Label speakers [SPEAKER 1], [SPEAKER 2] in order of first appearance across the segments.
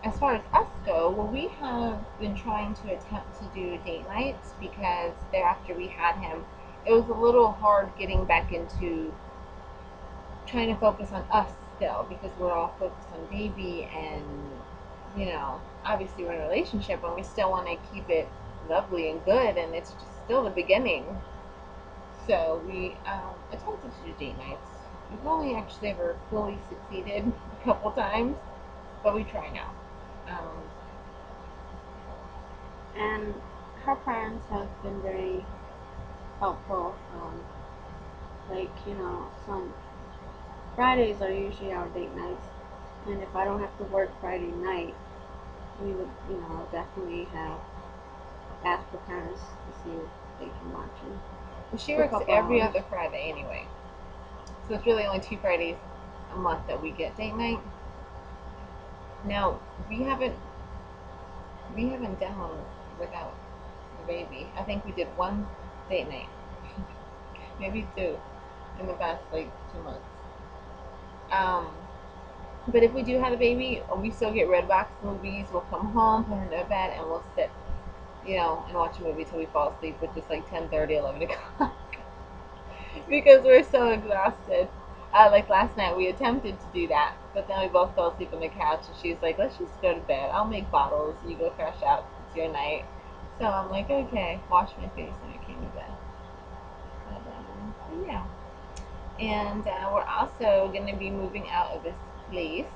[SPEAKER 1] as far as us go, well, we have been trying to attempt to do date nights because thereafter we had him, it was a little hard getting back into trying to focus on us still because we're all focused on baby and, you know, obviously we're in a relationship and we still want to keep it lovely and good, and it's just still the beginning. So we attempted to do date nights. We've only actually ever fully succeeded a couple times, but we try now. Um,
[SPEAKER 2] And her parents have been very helpful. Like, some Fridays are usually our date nights. And if I don't have to work Friday night, we would, definitely have asked the parents to see if they can watch him
[SPEAKER 1] she
[SPEAKER 2] for a
[SPEAKER 1] works
[SPEAKER 2] couple
[SPEAKER 1] every
[SPEAKER 2] hours.
[SPEAKER 1] other Friday anyway, so it's really only 2 Fridays a month that we get date night. Now we haven't done one without the baby. I think we did one date night, maybe two, in the past like 2 months. Um, but if we do have a baby, we still get red box movies. We'll come home, put her in her bed, and we'll sit, and watch a movie till we fall asleep, which is like 10:30, 11 o'clock, because we're so exhausted. Like last night, we attempted to do that, but then we both fell asleep on the couch, and she's like, "Let's just go to bed. I'll make bottles. You go crash out. It's your night." So I'm like, "Okay." Wash my face, and I came to bed. But yeah. And we're also going to be moving out of this place.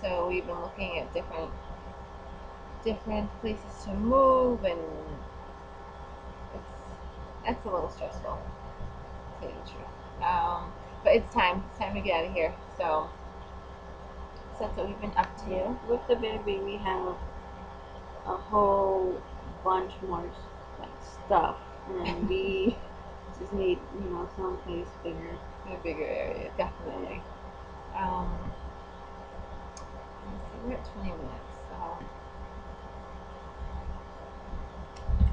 [SPEAKER 1] So we've been looking at different places to move, and it's that's a little stressful, to tell you the truth. But it's time. It's time to get out of here. So that's what we've been up
[SPEAKER 2] Yeah.
[SPEAKER 1] to.
[SPEAKER 2] With the baby, we have a whole bunch more like stuff, and we just need, someplace bigger.
[SPEAKER 1] In a bigger area, definitely. Let's see, we're at 20 minutes. So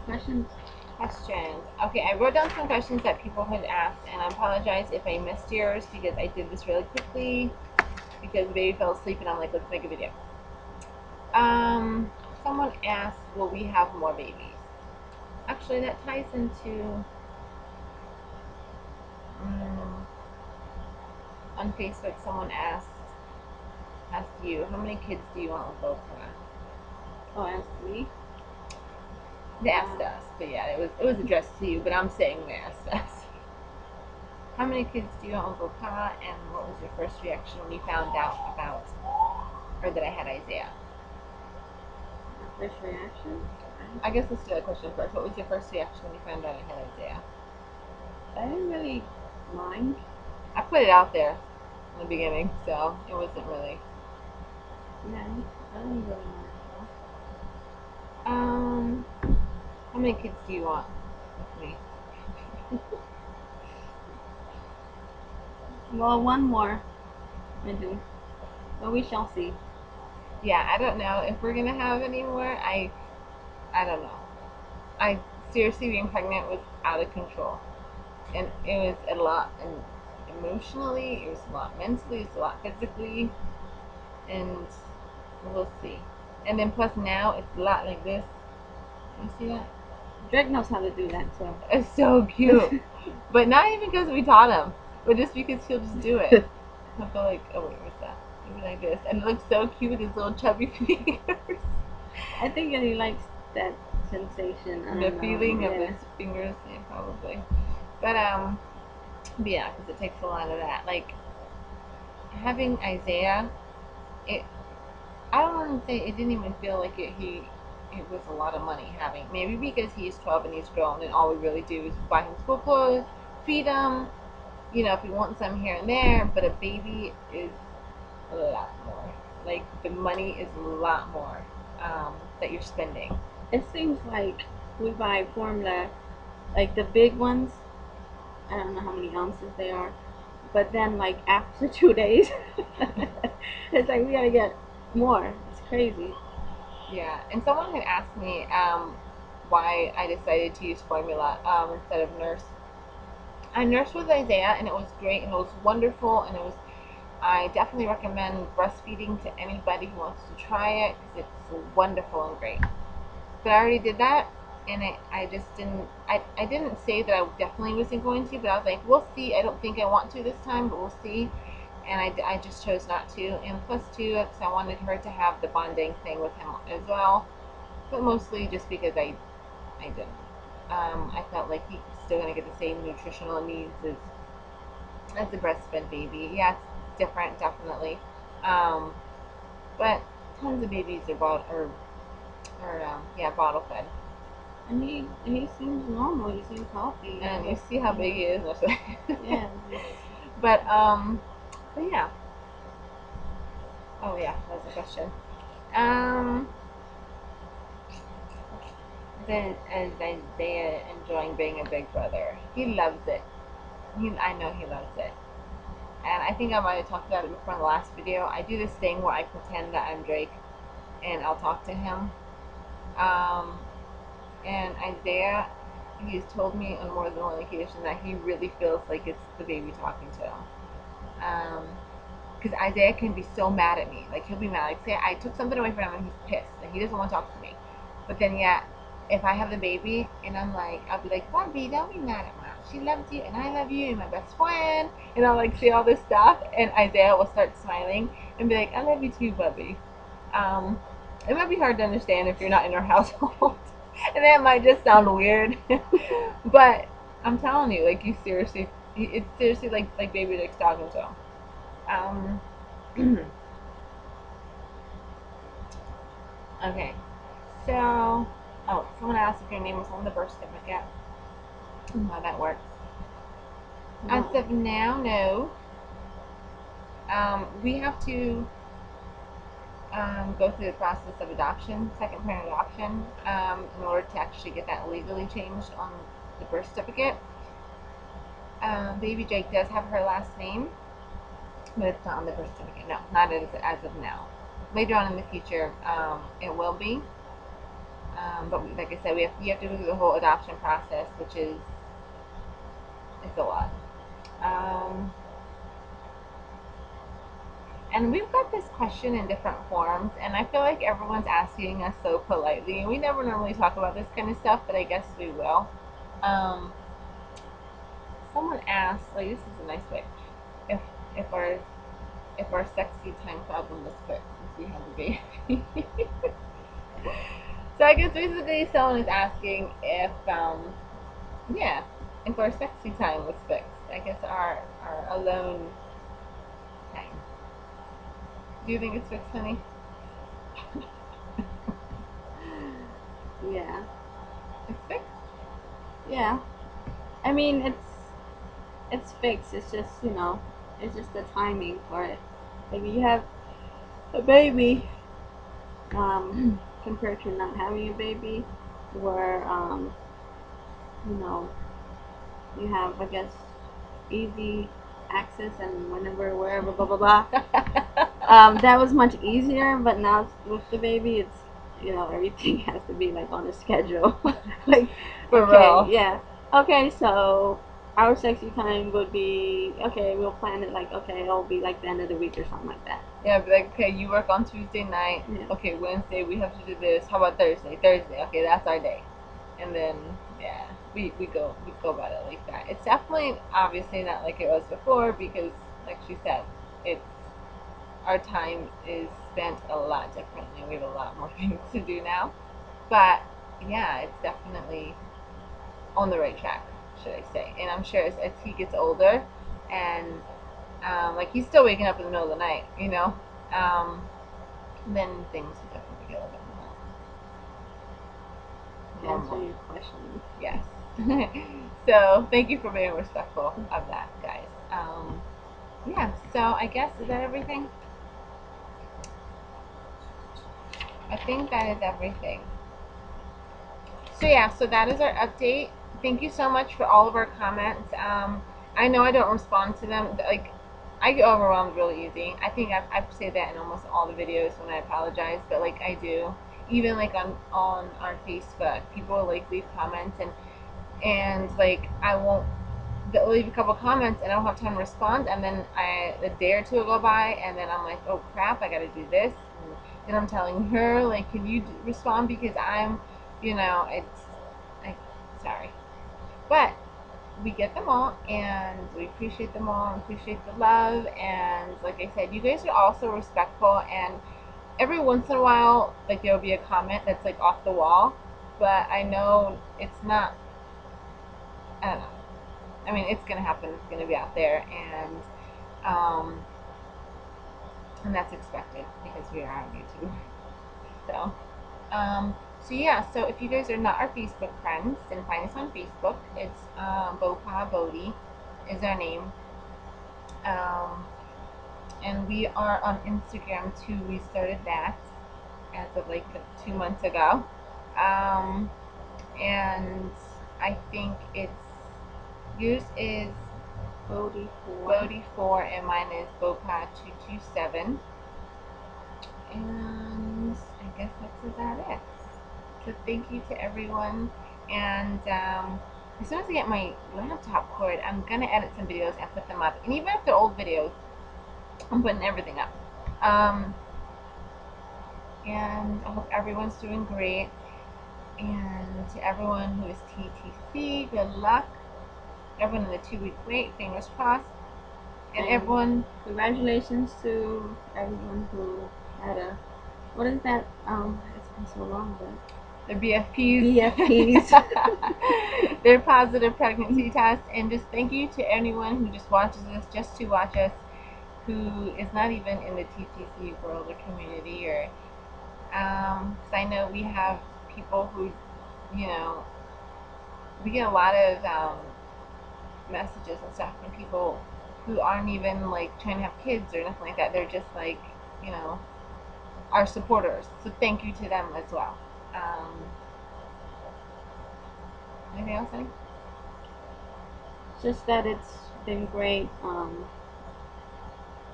[SPEAKER 2] Questions?
[SPEAKER 1] questions. Okay, I wrote down some questions that people had asked, and I apologize if I missed yours because I did this really quickly because the baby fell asleep, and I'm like, let's make a video. Someone asked, will we have more babies? Actually, that ties into on Facebook. Someone asked you, how many kids do you want with Bo-Pah?
[SPEAKER 2] Oh, ask me.
[SPEAKER 1] They asked us, but yeah, it was addressed to you. But I'm saying they asked us. How many kids do you want with Bo-Pah, and what was your first reaction when you found out about, or that I had Isaiah?
[SPEAKER 2] My first reaction?
[SPEAKER 1] I guess let's do that question first. What was your first reaction when you found out I had Isaiah?
[SPEAKER 2] I didn't really mind.
[SPEAKER 1] I put it out there in the beginning, so it wasn't really.
[SPEAKER 2] Yeah, I didn't really mind at all.
[SPEAKER 1] Um, how many kids do you want with me?
[SPEAKER 2] Well, one more, I do, but we shall see.
[SPEAKER 1] Yeah, I don't know if we're gonna have any more. I don't know. I seriously, being pregnant was out of control, and it was a lot, and emotionally, it was a lot mentally, it's a lot physically, and we'll see. And then plus now it's a lot like this. You see that?
[SPEAKER 2] Drake knows how to do that, so.
[SPEAKER 1] It's so cute, but not even because we taught him, but just because he'll just do it. He'll go like, oh wait, what's that? Maybe like this, and it looks so cute with his little chubby fingers.
[SPEAKER 2] I think that he likes that sensation. I
[SPEAKER 1] The
[SPEAKER 2] don't
[SPEAKER 1] feeling
[SPEAKER 2] know.
[SPEAKER 1] of
[SPEAKER 2] Yeah.
[SPEAKER 1] his fingers, yeah, probably. But yeah, because it takes a lot of that. Like having Isaiah, it I don't want to say it didn't even feel like it was a lot of money having. Maybe because he's 12 and he's grown, and all we really do is buy him school clothes, feed him, if he wants some here and there. But a baby is a lot more. Like the money is a lot more that you're spending.
[SPEAKER 2] It seems like we buy formula, like the big ones. I don't know how many ounces they are, but then like after 2 days, it's like we gotta get more. It's crazy.
[SPEAKER 1] Yeah, and someone had asked me why I decided to use formula instead of nurse. I nursed with Isaiah, and it was great, and it was wonderful, and it was I definitely recommend breastfeeding to anybody who wants to try it because it's wonderful and great. But I already did that, and I just didn't. I didn't say that I definitely wasn't going to, but I was like, we'll see. I don't think I want to this time, but we'll see. And I just chose not to. And plus, too, because I wanted her to have the bonding thing with him as well, but mostly just because I didn't. I felt like he's still gonna get the same nutritional needs as the breastfed baby. Yeah, it's different, definitely. Um, but tons of babies are yeah, bottle fed.
[SPEAKER 2] And he seems normal. He seems healthy.
[SPEAKER 1] And you see how big he is.
[SPEAKER 2] Yeah.
[SPEAKER 1] But yeah. Oh yeah, that was a question. Um, then is Isaiah enjoying being a big brother? He loves it. I know he loves it. And I think I might have talked about it before in the last video. I do this thing where I pretend that I'm Drake, and I'll talk to him. Um, and Isaiah, he's told me on more than one occasion that he really feels like it's the baby talking to him. Because Isaiah can be so mad at me. Like, he'll be mad. Like, say I took something away from him and he's pissed. And he doesn't want to talk to me. But then, yeah, if I have the baby and I'm like, I'll be like, Bobby, don't be mad at Mom. She loves you and I love you and my best friend. And I'll, like, say all this stuff. And Isaiah will start smiling and be like, I love you too, Bubby. It might be hard to understand if you're not in our household. And that might just sound weird. But I'm telling you, like, it's seriously like baby Dick's talking to him. Okay, so, oh, someone asked if your name was on the birth certificate and how that works.
[SPEAKER 2] No.
[SPEAKER 1] As of now, no. We have to go through the process of adoption, second parent adoption, in order to actually get that legally changed on the birth certificate. Baby Jake does have her last name, but it's not on the birth certificate. No, not as of now. Later on in the future, it will be. But like I said, you have to go through the whole adoption process, which is it's a lot. And we've got this question in different forms, and I feel like everyone's asking us so politely. We never normally talk about this kind of stuff, but I guess we will. Someone asked, like, this is a nice way, if if our if our sexy time problem was fixed since we had the baby. So I guess basically someone is asking if yeah, if our sexy time was fixed. I guess our alone time. Do you think it's fixed, honey?
[SPEAKER 2] Yeah.
[SPEAKER 1] It's fixed?
[SPEAKER 2] Yeah. I mean, it's fixed. It's just, it's just the timing for it. Like, you have a baby, compared to not having a baby, where you know you have, I guess, easy access and whenever, wherever, blah blah blah. That was much easier, but now with the baby, it's, everything has to be like on a schedule. Like,
[SPEAKER 1] For
[SPEAKER 2] okay,
[SPEAKER 1] real.
[SPEAKER 2] yeah, okay, so our sexy time would be, okay, we'll plan it like, okay, it'll be like the end of the week or something like that.
[SPEAKER 1] Yeah, but like, okay, you work on Tuesday night.
[SPEAKER 2] Yeah.
[SPEAKER 1] Okay, Wednesday we have to do this. How about Thursday? Thursday, okay, that's our day. And then yeah, we go about it like that. It's definitely obviously not like it was before because, like she said, it's our time is spent a lot differently. We have a lot more things to do now. But yeah, it's definitely on the right track, should I say? And I'm sure as he gets older, and like he's still waking up in the middle of the night, then things will definitely get a little bit more
[SPEAKER 2] Answer
[SPEAKER 1] normal.
[SPEAKER 2] your question.
[SPEAKER 1] Yes. So thank you for being respectful of that, guys. Yeah. So I guess is that everything? I think that is everything. So yeah, so that is our update. Thank you so much for all of our comments. I know I don't respond to them. Like, I get overwhelmed really easy. I think I've said that in almost all the videos when I apologize, but like I do. Even like on our Facebook, people will like leave comments and like I won't they'll leave a couple comments and I don't have time to respond, and then a day or two will go by, and then I'm like, oh crap, I gotta do this, and then I'm telling her like, can you respond because I'm, it's, I, sorry, but we get them all and we appreciate them all and appreciate the love, and like I said, you guys are also respectful, and every once in a while like there'll be a comment that's like off the wall, but I know it's not, I don't know, I mean, it's gonna happen. It's gonna be out there, um, and that's expected because we are on YouTube. So, so yeah. So if you guys are not our Facebook friends, then find us on Facebook. It's Bo-Pah Boatie is our name, um, and we are on Instagram too. We started that as of like 2 months ago, um, and I think it's yours is Boatie 4, and mine is Bo-Pah 227. And I guess that's about it. So thank you to everyone. And as soon as I get my laptop cord, I'm gonna edit some videos and put them up. And even if they're old videos, I'm putting everything up. And I hope everyone's doing great. And to everyone who is TTC, good luck. Everyone in the 2-week wait, fingers crossed. And everyone,
[SPEAKER 2] congratulations to everyone who had a, what is that? It's been so long, but
[SPEAKER 1] their BFPs.
[SPEAKER 2] BFPs.
[SPEAKER 1] Their positive pregnancy test. And just thank you to anyone who just watches us just to watch us, who is not even in the TTC world or community, or because I know we have people who, we get a lot of messages and stuff from people who aren't even like trying to have kids or nothing like that. They're just like, our supporters. So thank you to them as well. Anything else, Annie?
[SPEAKER 2] Just that it's been great. The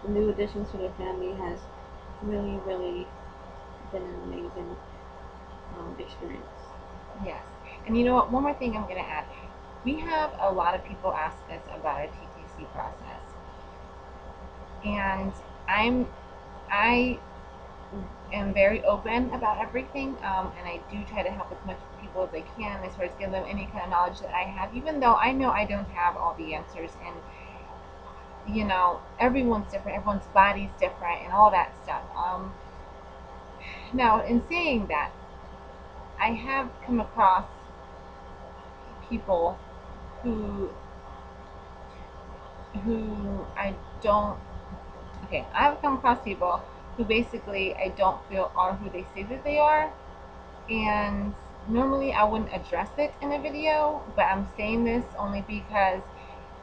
[SPEAKER 2] new addition to the family has really, really been an amazing experience.
[SPEAKER 1] Yes. And you know what? One more thing I'm going to add. We have a lot of people ask us about our TTC process. And I am very open about everything, and I do try to help as much people as I can as far as give them any kind of knowledge that I have, even though I know I don't have all the answers, and everyone's different, everyone's body's different, and all that stuff. Now, in saying that, I have come across people who I don't. Okay, I have come across people who basically I don't feel are who they say that they are, and normally I wouldn't address it in a video, but I'm saying this only because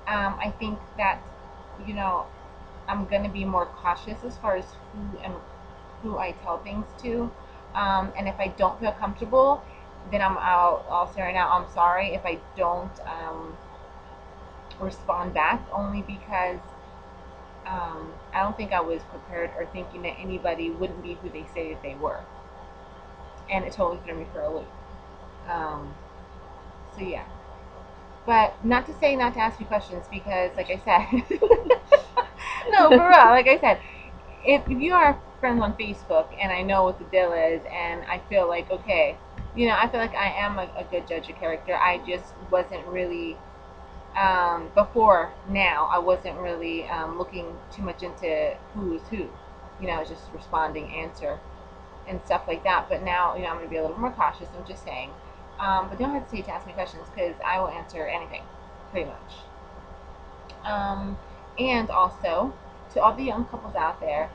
[SPEAKER 1] I think that I'm gonna be more cautious as far as who I tell things to, and if I don't feel comfortable, then I'll say right now, I'm sorry if I don't respond back, only because I don't think I was prepared or thinking that anybody wouldn't be who they say that they were, and it totally threw me for a loop. So yeah, but not to say not to ask you questions, because like I said, no, for real, like I said, if you are friends on Facebook and I know what the deal is, and I feel like, okay, I feel like I am a good judge of character. I just wasn't really, before now, I wasn't really looking too much into who is who. I was just responding, answer, and stuff like that. But now, I'm going to be a little more cautious. I'm just saying. But don't hesitate to ask me questions, because I will answer anything, pretty much. And also, to all the young couples out there,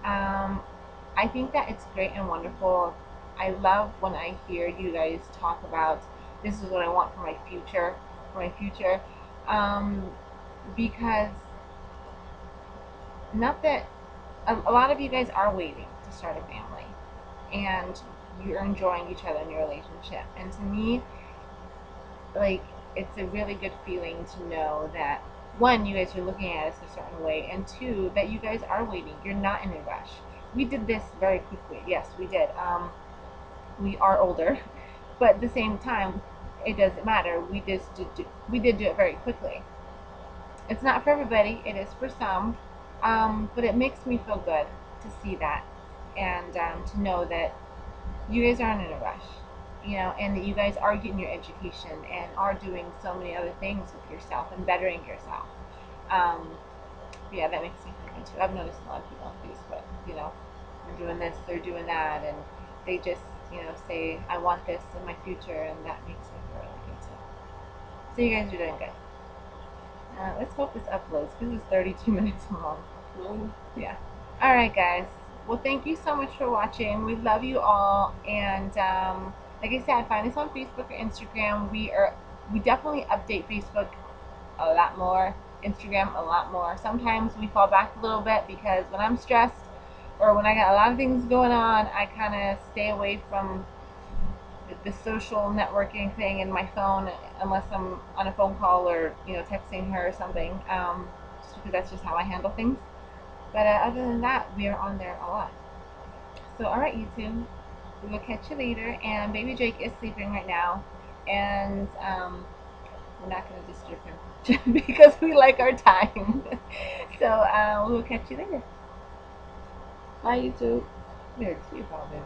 [SPEAKER 1] I think that it's great and wonderful. I love when I hear you guys talk about, this is what I want for my future, because not that a lot of you guys are waiting to start a family, and you're enjoying each other in your relationship, and to me, like, it's a really good feeling to know that, one, you guys are looking at us a certain way, and two, that you guys are waiting. You're not in a rush. We did this very quickly. Yes, we did. We are older, but at the same time, it doesn't matter. We did do it very quickly. It's not for everybody. It is for some, but it makes me feel good to see that and to know that you guys aren't in a rush, you know, and that you guys are getting your education and are doing so many other things with yourself and bettering yourself. Um, yeah, that makes me feel good too. I've noticed a lot of people on Facebook, you know, they're doing this, they're doing that, and they just, you know, say, I want this in my future, and that makes me feel really good too. So you guys are doing good. Let's hope this uploads because it's 32 minutes long. Yeah. All right, guys. Well, thank you so much for watching. We love you all, and like I said, find us on Facebook or Instagram. We definitely update Facebook a lot more, Instagram a lot more. Sometimes we fall back a little bit because when I'm stressed or when I got a lot of things going on, I kind of stay away from the social networking thing in my phone unless I'm on a phone call or texting her or something. Just because that's just how I handle things. But other than that, we are on there a lot. So all right, YouTube, we will catch you later. And baby Jake is sleeping right now, and we're not going to disturb him because we like our time. So we'll catch you later.
[SPEAKER 2] Bye, YouTube.
[SPEAKER 1] There, it's you, baby.